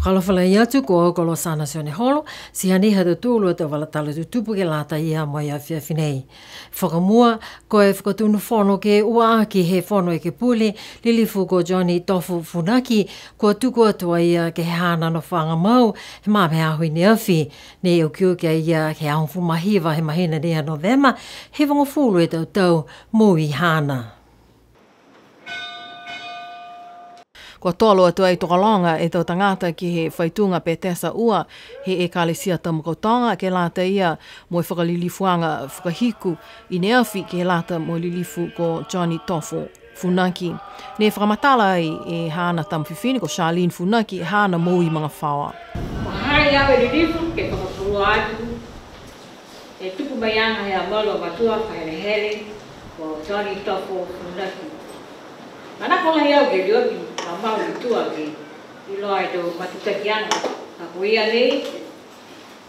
Whakalawhala i atu ko o kolo sana sione holo, si hani hatu tūlu e te wala tala tu tupu ke lata ia mai a whiawhinei. Whakamua, ko e whakatunu whono ke ua ki he whono e ke puli, lilifu ko Johnny Tofu Funaki, ko tuku atua ia ke he hana no whanga mau, he mape ahui ni awhi, ne o kiu ke ia ke ahonfu mahiwa he mahina rea Novema, he wangafulu e tau tau mui hana. Ko tolo atua i tokalonga e tau tangata ki he whaitunga pe tesa ua he e kālesia tamakautonga ke lata ia mo e whakalilifuanga whakahiku i ne awhi ke lata mo lilifu ko Johnny Tofu Funaki. Ne whakamatala ai e hana tamwhiwhini ko Charlene Funaki e hana mou i mga whawa. Mahai awe lilifu ke whakapuru atu e tuku mai anga hea malo matua whahere ko Johnny Tofu Funaki. Mana kola hiau ke dioki ka mau i tua ke i loa e tau matutaki anga. Ka kuia nei,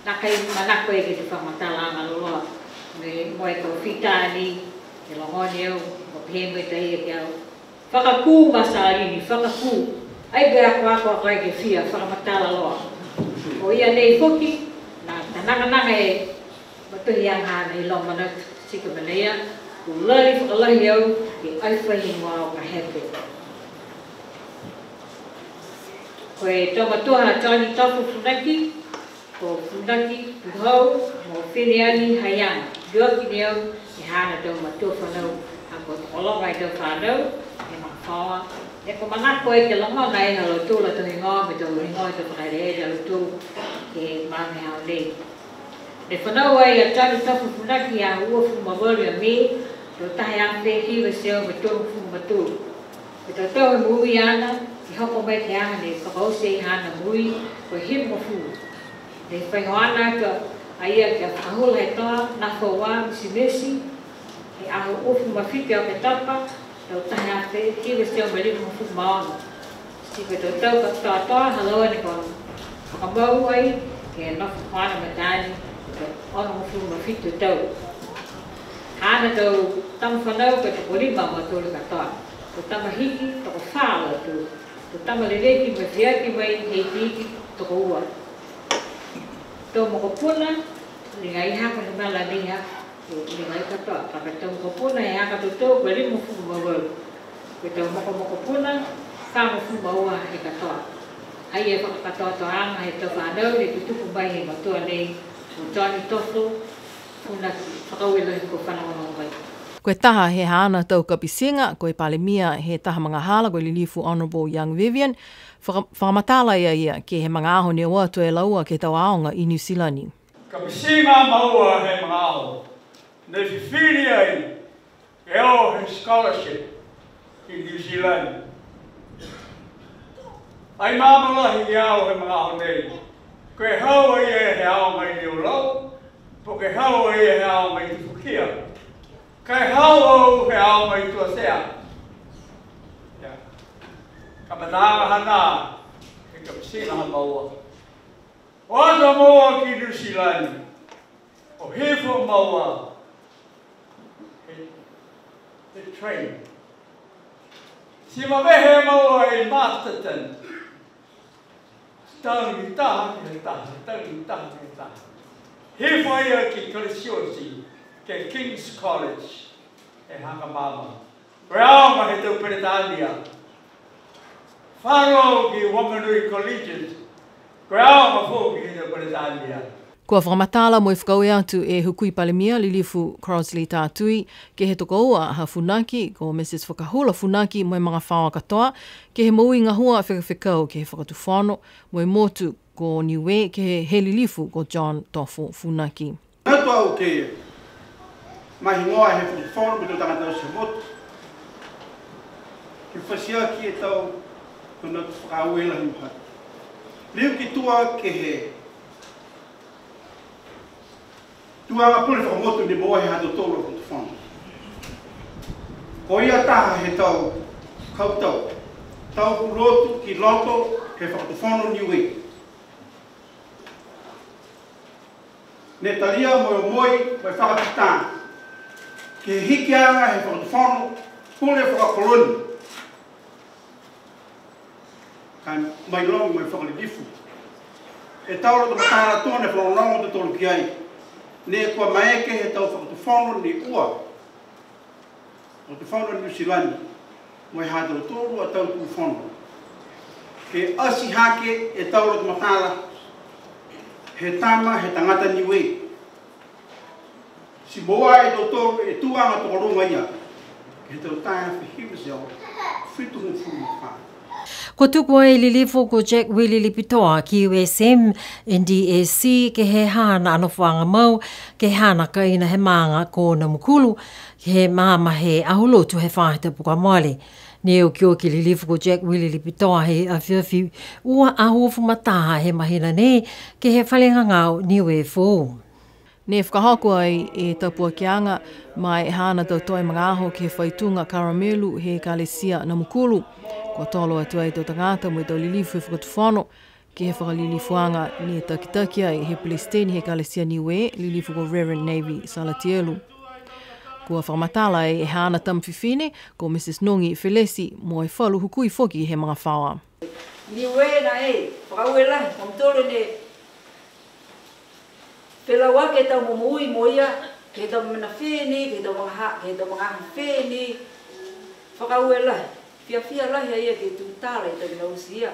nakai manako e ke te whamatala anga loa. Me moe kau whitani, e longoni au, o pēmwe tahi e ke au. Whakakū masarini, whakakū. Ai bea ako a kai ke whia, whakamatala loa. O ia nei whoki, na nanga e matuhi anga hana i lo manat sika manea. Ko lari whakalahi au ke aiwhahi mua o ka hepe. Ko e tōmatoa Johnny Tofu Funaki, ko Funaki puhau mo whineani haianga. Dioki ni au e hana tōmatoa whanau a ko tōkolonga i tō whanau e mga whawa. E ko manako e ke longa nei halo tūla tō hingoa me tō hingoa i tō whakaire e halo tū ke mame hao nei. Ne whanau ai a Johnny Tofu Funaki a ua whumawari a me, tō tahi awhi hiwa seo me tōru whumatu. Me tō tau e mui ana, i hoko mai te aha ne whakause i hana mui, ko himo fu. Ne whaihoana ka a ia kia whahula he toa, na whaua misi, he aho ufu mawhiti o ke tapa, tō tahi awhi hiwa seo me limu fu maono. Si ko tō tau ka toa haloa ni ko whakamau ai, ke nofu whana matani, ko ono fu mawhiti o tau. Hana tau tama whanau ka toko lima ma tōru katoa. Tō tama hiki toko whāla tū. Tō tama leleki ma whiaki mai hei hiki toko ua. Tō moko puna, linga i haka ni mala niha, linga i katoa. Paka tō moko puna e haka tō tō kwa lima fuku mawau. Ko tō moko puna, whāma fuku maua he katoa. Hai e whakakatoa tō anga he tō whanau, le tutuku mai he matua nei, o Johnny Tofu Funaki. Koe taha he hana tau kapisinga, koe palemia he taha mga hala, koe lilifu Honourable Young Vivian, whakamatala ia ke he mga aho ne oa tue laua ke tau aonga i New Zealand. Kapisinga maua he mga aho, ne whiwhiri ai, e o he scholarship i New Zealand. Ai mamalahi i ao he mga aho nei, koe haua i he ao mai ni o lau, po ke hau e he ao mai tu fukia. Kai hau au he ao mai tu asea. Ka mananga hana, ke kapisina ha maua. O ato maua ki New Zealand, o hefo maua, he train. Si mawehe maua e Masterton, tangi taha ki he taha, tangi taha ki he taha. He whaia ki Kalesiosi, ke King's College, e hanga mama. Reaonga he tau Peretania. Wharo ki Wanganui Collegiate, reaonga fōki he tau Peretania. Kua whakamatala mo i whakaue atu e hukui palemia lilifu Crosley tātui ke he toko ua ha Funaki ko Mrs. Whakahula Funaki mo i mga whawa katoa ke he maui ngahua whekawhekau ke he whakatu whano mo i motu ko Niue ke he lilifu ko John Tofu Funaki. Nā tō au ke mahi ngoa he whakawhano me tō tangata se motu. Ke whasia ki e tau kuna whakaue la hiuha. Leo ki tua ke he tuanga pule whakamotu ni moa he hato tōlo ki te whano. Ko ia taha he tau kautau. Tau kurotu ki loto he whakatu whano Niue. Ne taria mo moi mo whakatitana. Ke hiki anga he whakatu whano pule whakakoloni. Kai mai longi mo whakalilifu. e tauro to matara tone whanonga to tolu ki ai. Ne kua maeke he tau whakatuwhono ni ua. O te whono ni Usilani. Moi hātou tōru a tau tu whono. Ke asi hake e tauro to matara. He tama he tangata Niue. Si moa e tō tōru e tuanga to koronga ia. He tau taia whihiwa se au. Whitu hon furu whaa. Ko tuku ai lilifo ko Jack Willie Lipitoa ki USM NDSC ke he hana anofanga mau ke hana kaina he maanga ko na mukulu ke he mama he ahulotu he whahita puka male. Neo kio ki lilifo ko Jack Willie Lipitoa he a whiwhi ua ahuofu mataha he mahina ne ke he whalengangau Niue fō. Ne whakahako ai e tapua kianga mai hana tau toi mga aho ke whaitunga karamelu he kalesia na mukulu. Ko tolo atu ai tau tangata mo i tau lilifu e whakatuwhano ke he whakalilifuanga ni e takitaki ai he Palestine he kalesia Niue lilifu ko Reverend Navy Salatielu. Kua whakamatala ai e hana tamwhiwhine ko Mrs. Nongi Felesi mo e whalu hukui whoki he mga whawa. Niue na e, whakaue lahi, mamtolo ne Pelawa ke tau momui moia, ke tau mana whini, ke tau mga whini, whakaue lahi. Fia lahi ia ke tūtara i tau na usia.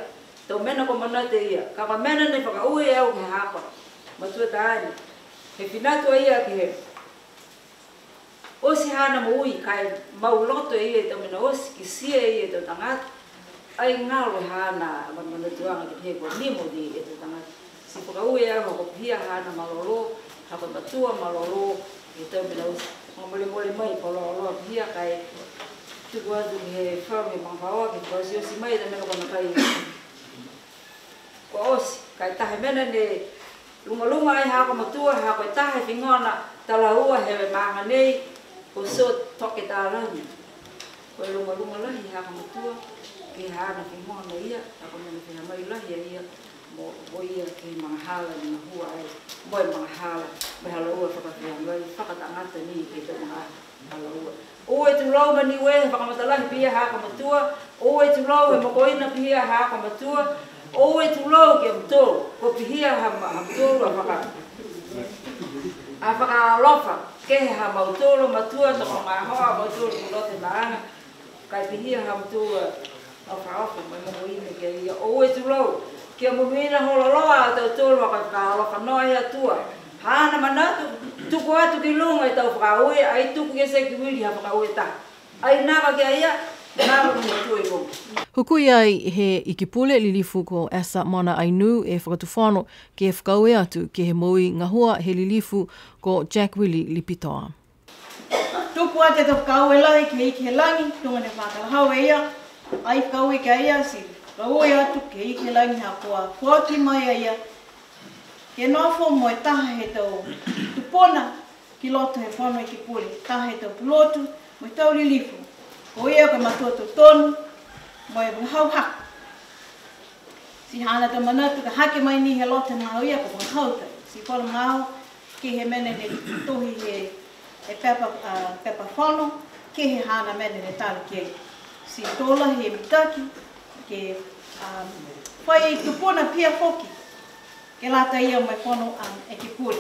Tau mena ko mana te ia. Kaka mena ne whakaue au ke hapa. Matua taani. He whinatua ia ke he. Osi hana moui kai mauloto ia tau mena osi ki sia ia tau tangata. Ai ngalo hana mana tuanga ke he kua nimo di e tau tangata. Si whakaue au hako pia hana malolo, hako matua malolo, i tau mena osi. Mamole mai pololo pia kai tuku atu he whau me manghawa ke kua si osi mai da mena kona kai kua osi. Kai tahe mena ne lunga ai hako matua, hako e tahe whingona tala ua hewe maanga nei o so toke tārangi. Koe lunga lahi hako matua ke hana whingona ia, hako mena whina mai lahi ia mo ia ke mga hala ni mahua ai. Moi mga hala, me hala ua whakawhiangai, whakatangata ni ke te mga hala ua. Oe tu lau ma Niue, whakamatalahi pia haka matua. Oe tu lau he makoina pia haka matua. Oe tu lau ke amtoro. Ko pihia ha amtoro a whakaalofa. Ke ha mautoro matua toko ngā hoa mautoro ki lote maanga. Kai pihia ha matua a whakaofa mai makoina ke ia. Oe tu lau ke mumiina hololoa a tau toro whakaalofa noa hea tua. Hana manatu, tuku atu ki lunga i tau whakaue, ai tuku ke se ki wili ha whakaue ta. Ai nawa ke aia, nawa ki matua i konga. Hukui ai he ikipule lilifu ko Asa Mana Ainu e whakatuwhano ke he whakaue atu ke he moui ngahua he lilifu ko Jack Willie Lipitoa. Tuku ate tau whakaue lai ke iki he langi, tunga ne whakalahau e ia, ai whakaue ke aia si. Whakaue atu ke iki he langi ha kua whaki mai a ia. Ke nofo mo e taha he tau tupona ki loto he whono i ki puli. Taha he tau pulotu mo i tau lilifu. Ko ia ka matua tau tonu mo e hau hak. Si hana tau manatu ka hake mai ni he loto ngā ia ka hau tai. Si whono ngāo ki he mene ne tohi he pepa whono ki he hana mene ne tala ki ei. Si tola he mitaki ke whai tupona pia whoki. Ke lata ia mai whono e ki puri.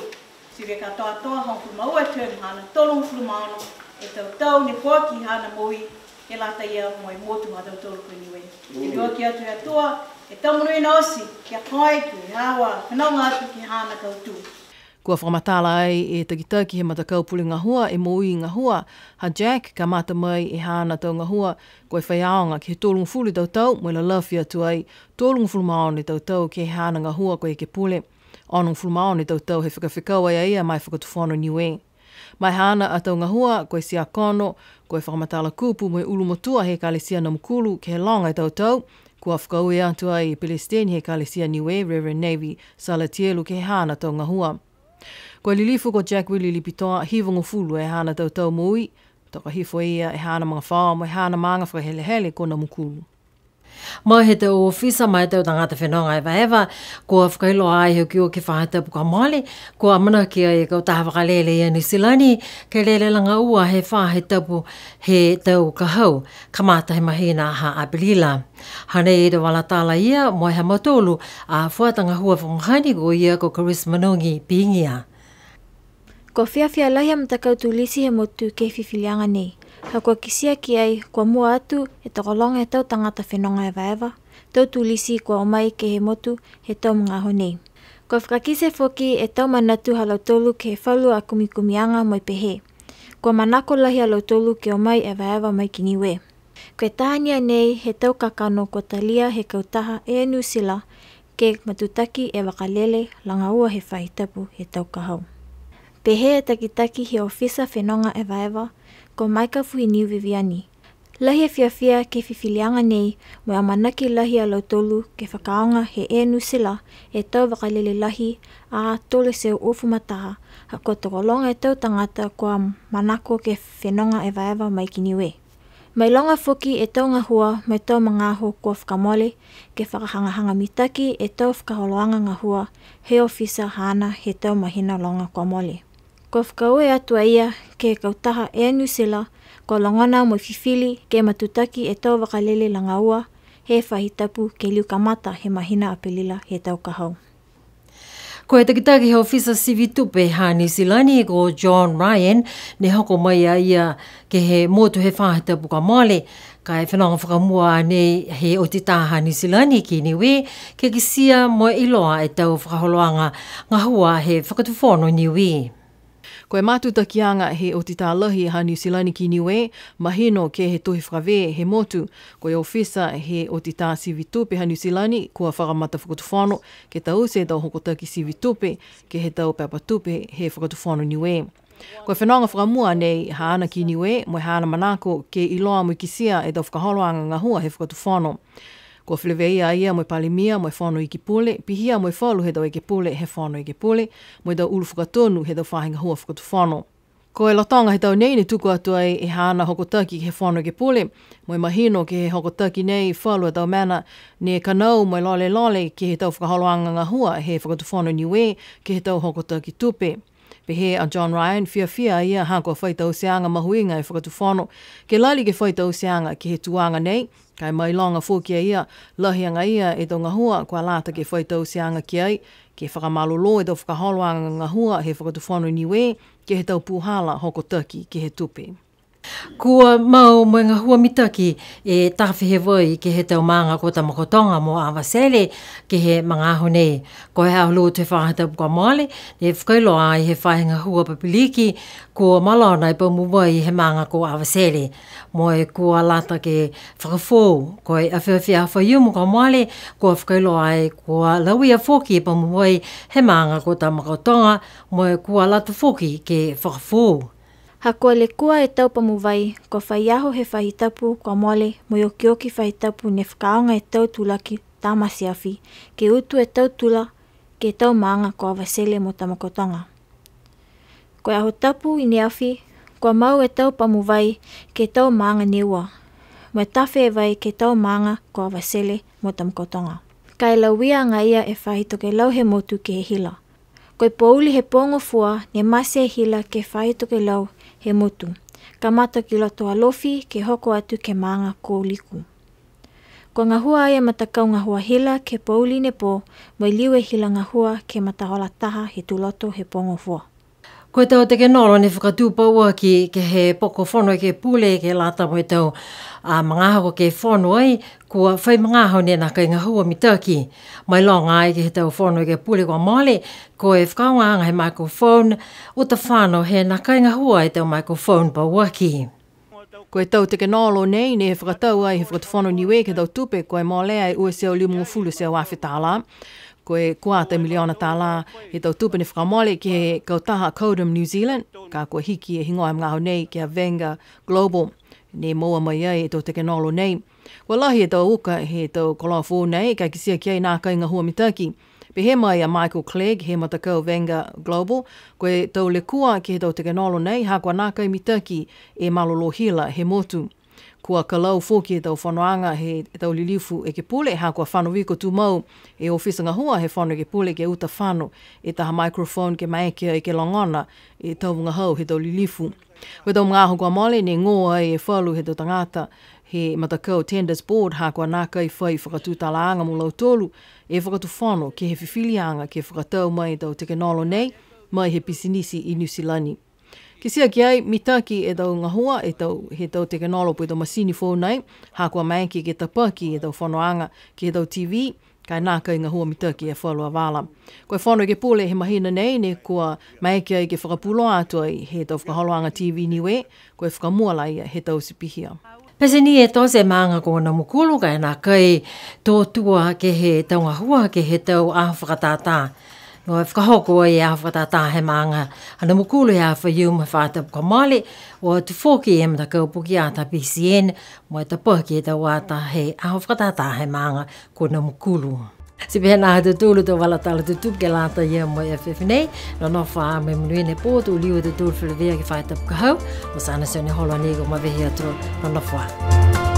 Si we katoa hong fulmaua term hana tolong fulmaano e tau ni poaki hana moui ke lata ia mai motu hatau tolu koe Niue. E rua ki atu hea toa e tamunui na osi ki a koe ki hawa whanaunga atu ki hana kautu. Kua whakamatala ai e takitaki he matakau puli ngahua e moui ngahua, ha Jack ka mata mai e hana tau ngahua koe whaiaonga ki he tōlungu fuli tau mo ila lawhia tu ai tōlungu fulmaoni tau ke he hana ngahua koe ke pule. Onung fulmaoni tau he whakawhikau ai ia mai whakatuwhano Niue. Mai hana a tau ngahua koe sia kono, koe whakamatala kupu mo e ulumotua he kalesia na mukulu ke he longa tau, kua whakaue atu ai Palestine he kalesia Niue, Reverend Navy Salatielu ke he hana tau ngahua. Koe lilifu ko Jack Willie Lipitoa hivongo fulu e hana tau moui, toka hifo ia e hana mga whao mo e hana maanga whakahelehele ko na mukulu. Mai he te ofisa mai te o tangata whenonga e waewa, kua whakailoa ai heo ki o ke whahata puka male, kua mana ki ai kau taha wakalele ia New Zealandi, ke lele langa ua he whahe tapu he tau kahau, kamata he mahina ha apelila. Hane e te wala tala ia, moi ha matolu, a whuatanga hua whangahani ko ia ko Chris Manongi pingia. Ko whiawhia lahi am takau tulisi he motu ke whiwhilianga nei. Ha kua kisia ki ai, kua mua atu e takolonga e tau tangata whenonga e waewa, tau tulisi kua omai ke he motu he tau mga honei. Kua whakakise whoki e tau manatu halau tolu ke he whalu a kumikumianga moi pehe. Kua manako lahi halau tolu ke omai e waewa mai ki Niue. Kua tahania nei he tau kakano kua talia he kautaha e nusila ke matutaki e wakalele langa ua he whahitapu he tau kahau. Pehe e takitaki he ofisa whenonga e waewa, ko maika fuhi Niue viani. Lahi e whiawhia ke whiwhilianga nei, mo a manaki lahi a lautolu ke whakaonga he e nusila e tau wakalele lahi a tole seu ofumataha, ha ko tokolonga e tau tangata kua manako ke whenonga e waewa mai ki Niue. Mai longa whoki e tau ngahua mai tau mangaho kua whakamole ke whakahangahanga mitaki e tau whakaholoanga ngahua he ofisa hana he tau mahina longa kua mole. Ko whakaue atua ia ke kautaha e nusila ko longona mo whiwhili ke matutaki e tau wakalele langa ua he whahitapu ke liu kamata he mahina apelila he tau kahau. Ko e takitaki he ofisa sivitupe ha New Zealandi ko John Ryan ne hoko mai a ia ke he motu he whahitapu ka male ka e whenonga whakamua nei he o te taha New Zealandi ki Niue ke kisia mo iloa e tau whakaholoanga ngahua he whakatuwhono Niue. Ko e matutakianga he o te tālahi ha New Zealand ki Niue, mahino ke he tohi whakawe he motu, ko e ofisa he o te tā sivitupe ha New Zealand, kua whakamata whakatuwhono, ke tau se tau hokotaki sivitupe, ke he tau papatupe he whakatuwhono Niue. Ko e whenonga whakamua nei ha ana ki Niue, mo ha ana manako ke iloa mo kisia e tau whakaholoanga ngahua he whakatuwhono. Ko whileweia ia mo palimia mo whono i ki pule, pihia mo whalu he tau i ki pule he whono i ki pule, mo tau ulu whakatonu he tau whahinga hua whakatu whono. Ko e lotonga he tau nei ni tuku atu ai e hana hokotaki he whono i ki pule, mo mahino ke he hokotaki nei whalu e tau mana ne kanau mo lole ke he tau whakaholoanga ngahua he whakatu whono Niue ke he tau hokotaki tupe. Pehe a John Ryan whiawhia ia hako whaitau seanga mahuinga e whakatu whono, ke lali ke whaitau seanga ke he tuanga nei, kai mai longa fōkia ia, lahianga ia e tau ngahua kua lata ke whaitau seanga ki ai, ke whakamalolo e tau whakaholoanga ngahua he whakatu whono Niue, ke he tau puhala hokotaki ke he tupe. Kua mau mo ngā hua mitaki e tawhi he wai ke he tau maanga ko tamakotonga mo awasele ke he mga honei. Ko he ahulu te whahata kua male, ne whakailo ai he whahinga hua papiliki kua malona i paumu wai he maanga ko awasele. Mo e kua lata ke whakafou, ko e awhiawhia hawhaiumu kua male, kua whakailo ai kua lauia whoki i paumu wai he maanga ko tamakotonga, mo e kua lata whoki ke whakafou. Ha kua le kua e tau pamuwai, ko whaiaho he whahitapu kua mole mo i okioki whahitapu ne whakaonga e tau tulaki tamasiafi, ke utu e tau tula ke tau maanga kua wasele mo tamakotonga. Ko aho tapu i neafi, kua mau e tau pamuwai ke tau maanga Niue, mo e tawhi e vai ke tau maanga kua wasele mo tamakotonga. Kai lauia ngā ia e whahitoke lau he motu ke he hila. Ko i pouli he pongo fua ne mase hila ke whahitoke lau he motu. Ka mata ki loto alofi ke hoko atu ke maanga ko liku. Ko ngā hua aia matakau ngā hua hila ke pouli ne po, mo i liwe hila ngā hua ke matahola taha he tuloto he pongo fua. Ko tau te ke nolo ne whakatūpa ua ke he poko whono ke pule ke lata mo tau mga hako ke whono ai, kua whai mga hau ne naka i ngā hua mitaki. Mai longa ai ke he tau whono ke pule kua male, ko e whakaunga he microphone, o ta whano he naka i ngā hua i tau microphone pa uaki. Ko e tau te ke nolo nei, ne he whakatau ai he whakatawhono Niue ke tau tupe, ko e maolea ai ua seo limungu fulu seo awhitāla. Ko e kuata miliona tāla he tau tupe ni whakamole ki he kautaha Codum New Zealand, ka kua hiki e hingoa mga hau nei ki a Venga Global, ne moa mai ai e tau te ke nolo nei. Kua lahi e tau uka he tau kolawhu nei, ka kisia ki ai nā kai ngā hua mitaki. Pe he mai a Michael Clegg, he matakau Venga Global, ko e tau le kua ki he tau te ke nolo nei, ha kua nā kai mitaki e malolo hila he motu. Kua kalau foki e tau whanoanga he tau lilifu e ke pule, ha kua whano wiko tu mau e ofisa ngahua he whano ke pule ke uta whano e taha microphone ke maekia e ke longona e tau ngahau he tau lilifu. Koe tau mga aho kua mole ne ngoa e whalu he tau tangata he matakau tenders board ha kua nākai whai whakatūtalaanga mo lau tolu e whakatu whano ke he whiwhilianga ke whakatau mai tau teke nolo nei mai he pisinisi i New Zealand. Ke sia ki ai, mitaki e tau ngahua, he tau teke nolo po e tau masini fōu nei, ha kua maiki ke tapaki e tau whanoanga ki he tau TV, kai nākai ngahua mitaki e whalua wala. Koe whano ke pole he mahina nei, ne kua maiki ai ke whakapulo atu ai he tau whakaholoanga TV Niue, koe whakamuala ia he tau sipihia. Pese ni e tose maanga ko na mukulu kai nā kai tō tua ke he tau ngahua ke he tau ahawhakatātā. No e whakahoko e ahawhakatātā he maanga. Ana mukulu e ahawhaiuma whātap ka male o tu whoki e mta kaupuki ata PCN mo e tapaki e tau ata he ahawhakatātā he maanga ko na mukulu. Sipehe nā hatu tūlu tō walatala tu tuke lāta ia mo e whewhinei, no no wha me mnuine pōtu liu te tūlu whirewea ki whaitap ka hau, o sana sione holo nego ma vehi atu no no wha.